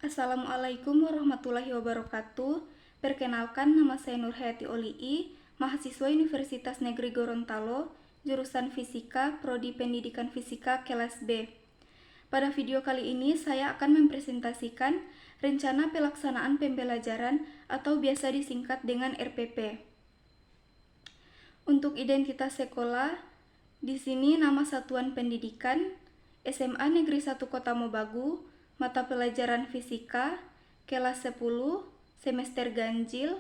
Assalamualaikum warahmatullahi wabarakatuh. Perkenalkan, nama saya Nurhayati Olii, mahasiswa Universitas Negeri Gorontalo, jurusan Fisika, Prodi Pendidikan Fisika kelas B. Pada video kali ini saya akan mempresentasikan rencana pelaksanaan pembelajaran atau biasa disingkat dengan RPP. Untuk identitas sekolah, di sini nama satuan pendidikan SMA Negeri 1 Kota Mobagu, mata pelajaran fisika, kelas 10, semester ganjil,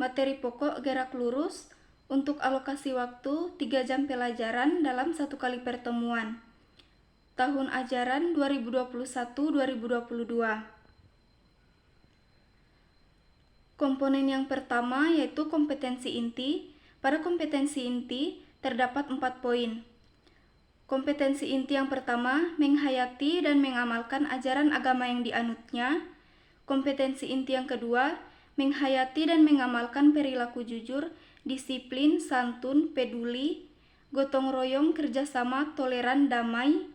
materi pokok gerak lurus, untuk alokasi waktu 3 jam pelajaran dalam 1 kali pertemuan. Tahun ajaran 2021-2022. Komponen yang pertama yaitu kompetensi inti. Pada kompetensi inti terdapat 4 poin. Kompetensi inti yang pertama, menghayati dan mengamalkan ajaran agama yang dianutnya. Kompetensi inti yang kedua, menghayati dan mengamalkan perilaku jujur, disiplin, santun, peduli, gotong royong, kerjasama, toleran, damai,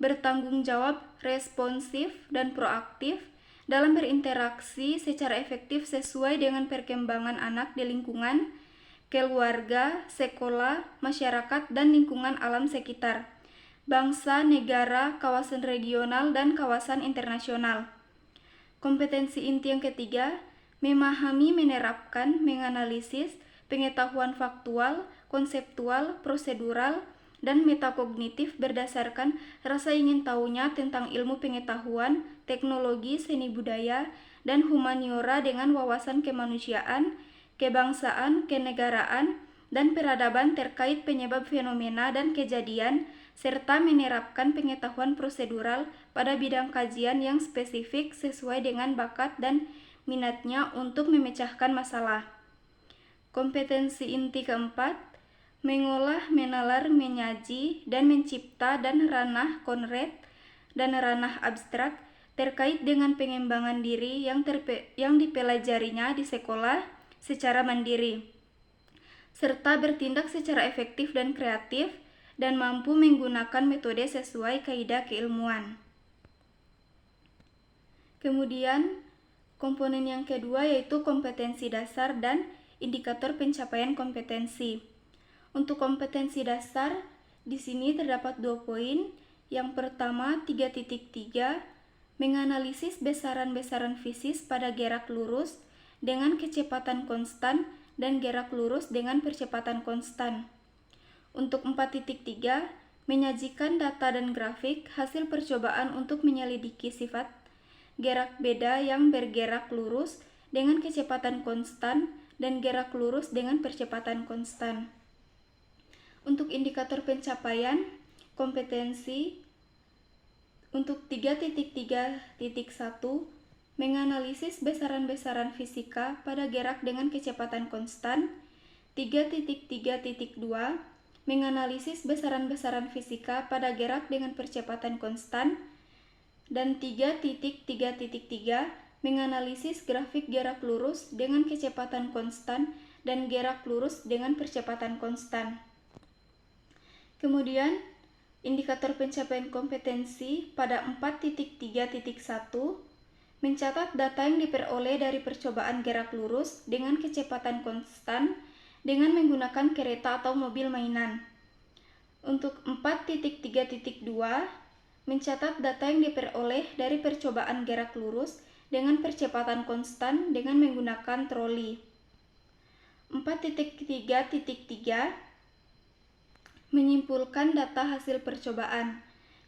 bertanggung jawab, responsif, dan proaktif dalam berinteraksi secara efektif sesuai dengan perkembangan anak di lingkungan, keluarga, sekolah, masyarakat, dan lingkungan alam sekitar, bangsa, negara, kawasan regional, dan kawasan internasional. Kompetensi inti yang ketiga, memahami, menerapkan, menganalisis pengetahuan faktual, konseptual, prosedural, dan metakognitif berdasarkan rasa ingin tahunya tentang ilmu pengetahuan, teknologi, seni budaya, dan humaniora dengan wawasan kemanusiaan, kebangsaan, kenegaraan, dan peradaban terkait penyebab fenomena dan kejadian, serta menerapkan pengetahuan prosedural pada bidang kajian yang spesifik sesuai dengan bakat dan minatnya untuk memecahkan masalah. Kompetensi inti keempat, mengolah, menalar, menyaji, dan mencipta dan ranah konkret dan ranah abstrak terkait dengan pengembangan diri yang dipelajarinya di sekolah secara mandiri, serta bertindak secara efektif dan kreatif dan mampu menggunakan metode sesuai kaidah keilmuan. Kemudian, komponen yang kedua yaitu kompetensi dasar dan indikator pencapaian kompetensi. Untuk kompetensi dasar, di sini terdapat 2 poin. Yang pertama, 3.3, menganalisis besaran-besaran fisis pada gerak lurus dengan kecepatan konstan dan gerak lurus dengan percepatan konstan. Untuk 4.3, menyajikan data dan grafik hasil percobaan untuk menyelidiki sifat gerak beda yang bergerak lurus dengan kecepatan konstan dan gerak lurus dengan percepatan konstan. Untuk indikator pencapaian kompetensi, untuk 3.3.1, menganalisis besaran-besaran fisika pada gerak dengan kecepatan konstan. 3.3.2, menganalisis besaran-besaran fisika pada gerak dengan percepatan konstan. Dan 3.3.3, menganalisis grafik gerak lurus dengan kecepatan konstan dan gerak lurus dengan percepatan konstan. Kemudian, indikator pencapaian kompetensi pada 4.3.1, mencatat data yang diperoleh dari percobaan gerak lurus dengan kecepatan konstan dengan menggunakan kereta atau mobil mainan. Untuk 4.3.2, mencatat data yang diperoleh dari percobaan gerak lurus dengan percepatan konstan dengan menggunakan troli. 4.3.3, menyimpulkan data hasil percobaan.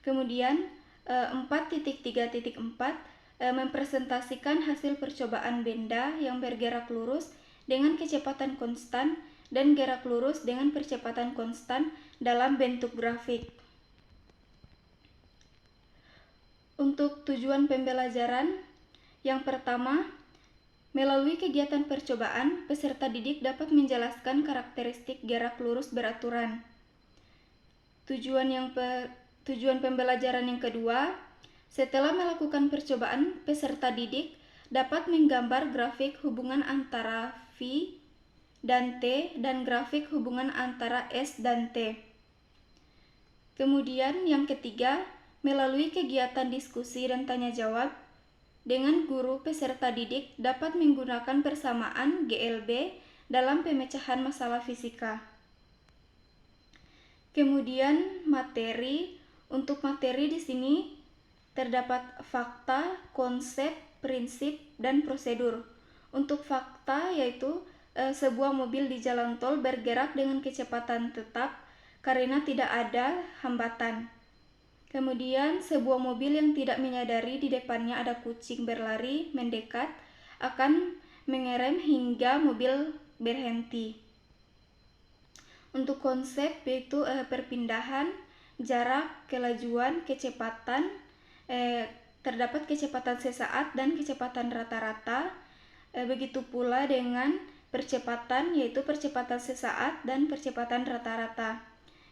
Kemudian 4.3.4, mempresentasikan hasil percobaan benda yang bergerak lurus dengan kecepatan konstan dan gerak lurus dengan percepatan konstan dalam bentuk grafik. Untuk tujuan pembelajaran, yang pertama, melalui kegiatan percobaan, peserta didik dapat menjelaskan karakteristik gerak lurus beraturan. Tujuan pembelajaran yang kedua, setelah melakukan percobaan, peserta didik dapat menggambar grafik hubungan antara V dan T dan grafik hubungan antara S dan T. Kemudian yang ketiga, melalui kegiatan diskusi dan tanya jawab, dengan guru peserta didik dapat menggunakan persamaan GLB dalam pemecahan masalah fisika. Kemudian materi. Untuk materi di sini terdapat fakta, konsep, prinsip, dan prosedur. Untuk fakta yaitu sebuah mobil di jalan tol bergerak dengan kecepatan tetap karena tidak ada hambatan. Kemudian sebuah mobil yang tidak menyadari di depannya ada kucing berlari mendekat akan mengerem hingga mobil berhenti. Untuk konsep yaitu perpindahan, jarak, kelajuan, kecepatan, terdapat kecepatan sesaat dan kecepatan rata-rata. Begitu pula dengan percepatan yaitu percepatan sesaat dan percepatan rata-rata.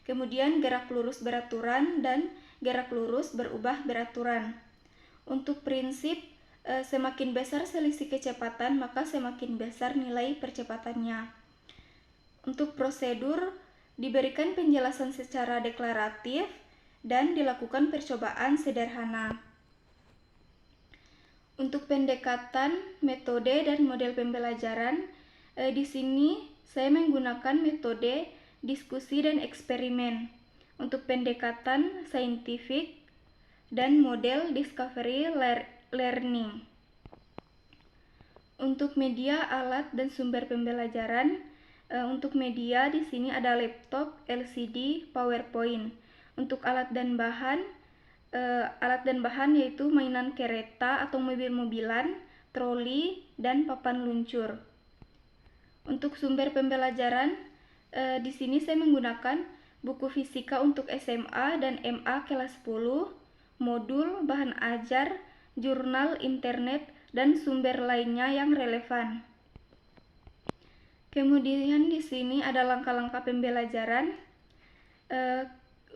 Kemudian gerak lurus beraturan dan gerak lurus berubah beraturan. Untuk prinsip, semakin besar selisih kecepatan maka semakin besar nilai percepatannya. Untuk prosedur, diberikan penjelasan secara deklaratif dan dilakukan percobaan sederhana. Untuk pendekatan, metode, dan model pembelajaran, di sini saya menggunakan metode diskusi dan eksperimen. Untuk pendekatan saintifik dan model discovery learning. Untuk media, alat, dan sumber pembelajaran, untuk media di sini ada laptop, LCD, PowerPoint. Untuk alat dan bahan yaitu mainan kereta atau mobil-mobilan, troli, dan papan luncur. Untuk sumber pembelajaran, di sini saya menggunakan buku fisika untuk SMA dan MA kelas 10, modul, bahan ajar, jurnal, internet, dan sumber lainnya yang relevan. Kemudian di sini ada langkah-langkah pembelajaran.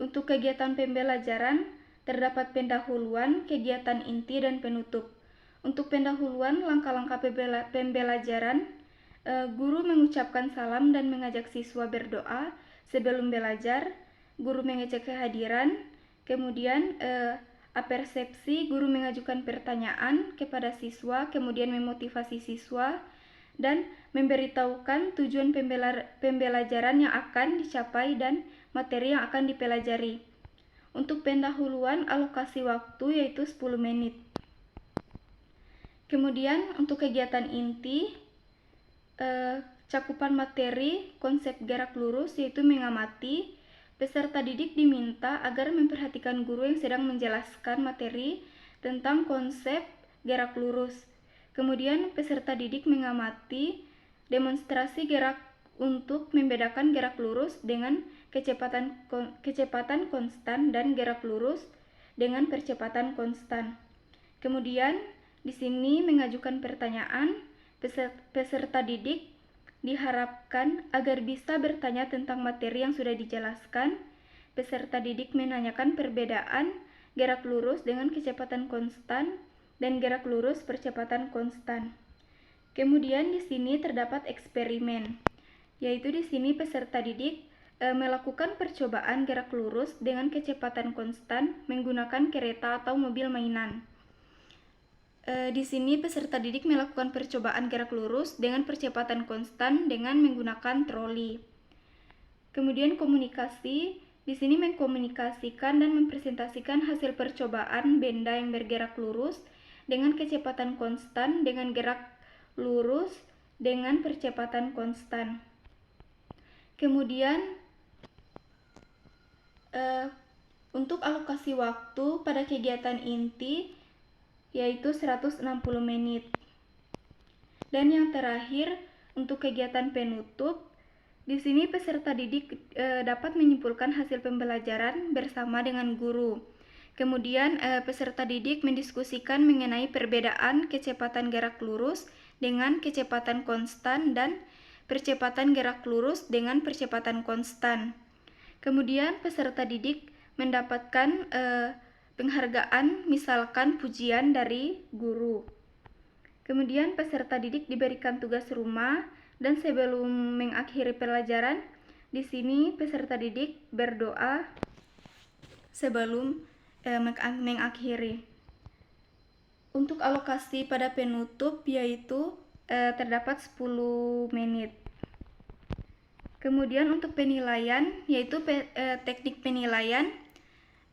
Untuk kegiatan pembelajaran terdapat pendahuluan, kegiatan inti, dan penutup. Untuk pendahuluan langkah-langkah pembelajaran, guru mengucapkan salam dan mengajak siswa berdoa sebelum belajar. Guru mengecek kehadiran. Kemudian apersepsi, guru mengajukan pertanyaan kepada siswa, kemudian memotivasi siswa dan memberitahukan tujuan pembelajaran yang akan dicapai dan materi yang akan dipelajari. Untuk pendahuluan, alokasi waktu yaitu 10 menit. Kemudian untuk kegiatan inti, cakupan materi, konsep gerak lurus yaitu mengamati. Peserta didik diminta agar memperhatikan guru yang sedang menjelaskan materi tentang konsep gerak lurus. Kemudian peserta didik mengamati demonstrasi gerak untuk membedakan gerak lurus dengan kecepatan konstan dan gerak lurus dengan percepatan konstan. Kemudian di sini mengajukan pertanyaan. Peserta didik diharapkan agar bisa bertanya tentang materi yang sudah dijelaskan. Peserta didik menanyakan perbedaan gerak lurus dengan kecepatan konstan dan gerak lurus percepatan konstan. Kemudian di sini terdapat eksperimen, yaitu di sini peserta didik melakukan percobaan gerak lurus dengan kecepatan konstan menggunakan kereta atau mobil mainan. Di sini peserta didik melakukan percobaan gerak lurus dengan percepatan konstan dengan menggunakan troli. Kemudian komunikasi, di sini mengkomunikasikan dan mempresentasikan hasil percobaan benda yang bergerak lurus dengan kecepatan konstan dengan gerak lurus dengan percepatan konstan. Kemudian untuk alokasi waktu pada kegiatan inti yaitu 160 menit. Dan yang terakhir, untuk kegiatan penutup, di sini peserta didik dapat menyimpulkan hasil pembelajaran bersama dengan guru. Kemudian peserta didik mendiskusikan mengenai perbedaan kecepatan gerak lurus dengan kecepatan konstan dan percepatan gerak lurus dengan percepatan konstan. Kemudian peserta didik mendapatkan penghargaan, misalkan pujian dari guru. Kemudian peserta didik diberikan tugas rumah dan sebelum mengakhiri pelajaran, di sini peserta didik berdoa sebelum mengakhiri. Untuk alokasi pada penutup yaitu terdapat 10 menit. Kemudian untuk penilaian yaitu teknik penilaian,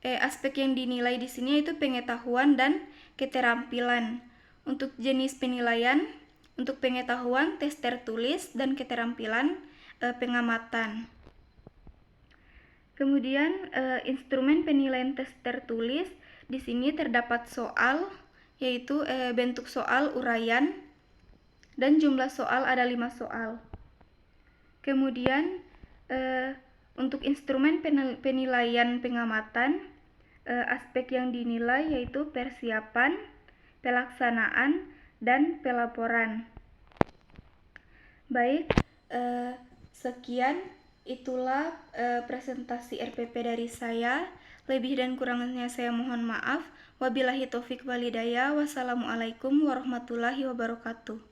aspek yang dinilai di sini yaitu pengetahuan dan keterampilan. Untuk jenis penilaian, untuk pengetahuan tes tertulis dan keterampilan pengamatan. Kemudian instrumen penilaian tes tertulis di sini terdapat soal yaitu bentuk soal uraian dan jumlah soal ada 5 soal. Kemudian untuk instrumen penilaian pengamatan, aspek yang dinilai yaitu persiapan, pelaksanaan, dan pelaporan. Baik, sekian itulah presentasi RPP dari saya. Lebih dan kurangnya saya mohon maaf. Wabillahi taufik walhidayah. Wassalamualaikum warahmatullahi wabarakatuh.